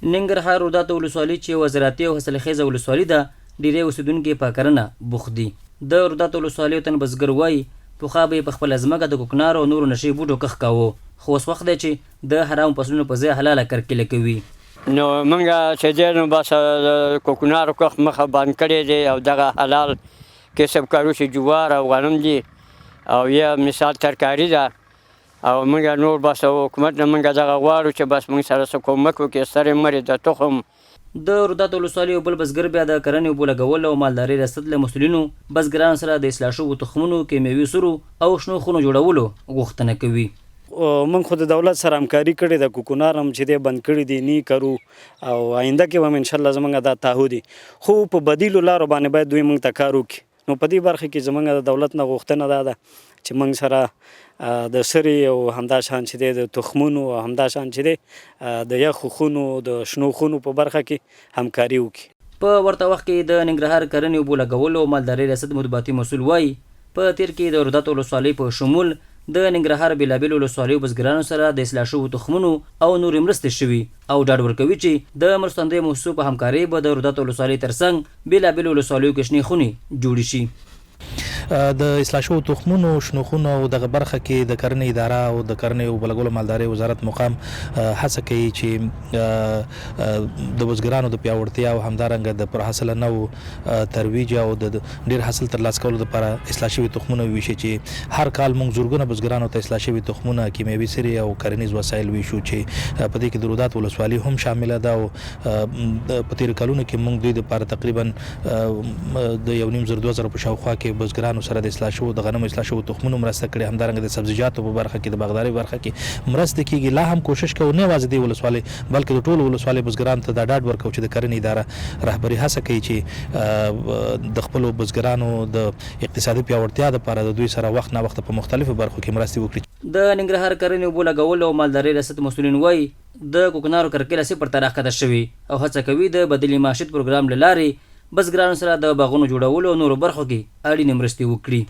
ننګرهار رودات ولسوالي چې یوه زراعتي او حاصلخیزه ولسوالي ده، ډیری اوسیدونکي په کرنه بوخت دي. د رودات ولسوالۍ وطن بزګر وایي پخوا به یې په خپله ځمکه د کوکنارو او نورو نشي بوټو کښت کاوه، خو اوس وخت دی چې د حرامو فصلونو په ځای حلاله کرکیله کوي. نو موږ چې دی نو بس د کوکنارو کښت مخه بند کړی دی او دغه حلال کسب کارو چې جوار او غنم دي او یا مثال ترکاري ده او موږ نور بس حکومت نه موږ دغه غواړو چې بس موږ سره څه کومک وکړي، سرې مرې د تخم. د رودات ولسوالۍ یو بل بزګر بیا د کرنې اوبو لګولو او مالدارۍ ریاست له مسؤلینو بزګرانو سره د اصلاح شویو تخمونو، کیمیاوي سرو او شنو خونو جوړولو غوښتنه کوي. موږ خو د دولت سره همکاري کړې ده، کوکنار هم چې دی بند کړي دي نی کرو او آینده کې هم انشاءالله زموږ دا تعهد دي، خو په بدیلو لارو باندې باید دوی موږ ته کار وکړي. نو په دې برخه کې زموږ د دولت نه غوښتنه دا ده چې موږ سره د سرې او همداشان چې دی د تخمونو او همداشان چې دی د یخو خونو د شنو خونو په برخه کې همکاري وکړي. په ورته وخت کې د ننګرهار کرنې اوبو لګولو او مالدارۍ ریاست مطبوعاتي مسؤل وایي په تیر کې د رودات ولسوالۍ په شمول د ننګرهار بېلابېلو ولسوالیو بزګرانو سره د اصلاح شویو تخمونو او نورې مرستې شوي او ډاډ ورکوي چې د مرستندویو مؤسسو په همکارۍ به د رودات ولسوالۍ ترڅنګ بېلابېلو ولسوالیو کې شنې خونې جوړې شي. د اصلاح شویو تخمونو، شنو خونو او دغه برخه کې د کرنې اداره او د کرنې اوبو لګولو مالدارۍ وزارت مقام هڅه کوي چې د بزګرانو د پیاوړتیا او همدارنګه د پرحاصله نوو ترویج او د ډېر حاصل ترلاسه کولو لپاره اصلاح شوي تخمونه ویشي چې هر کال موږ زرګونه بزګرانو ته اصلاح شوي تخمونه، کیمیاوي سرې او کرنیز وسایل ویشو چې په دې کې د رودات ولسوالي هم شامله ده او په تېرو کلونو کې موږ دوی دپاره تقریبا د 1,500-2,000 په شاوخوا کې بزګرانو سره د اصلاح شوو د غنمو اصلاح شوو تخمونو مرسته کړې، همدارنګه د سبزیجاتو په برخه کې د باغدارۍ برخه کې مرسته کیږي. لا هم کوشش کوو نه یوازې د ولسوالۍ بلکې د ټولو ولسوالۍ بزګرانو ته دا ډاډ ورکوو چې د کرنې اداره رهبري هڅه کوي چې د خپلو بزګرانو د اقتصادي پیاوړتیا لپاره د دوی سره وخت نه وخت په مختلفو برخو کې مرستې وکړي. د ننګرهار کرنې اوبو لګولو او مالدارۍ ریاست مسؤلین وایي د کوکنارو کرکیله 0 ته راښکته شوي او هڅه کوي د بدیل معیشت پروګرام له لارې بزګرانو سره د باغونو جوړولو او نورو برخو کې اړینې مرستې وکړي.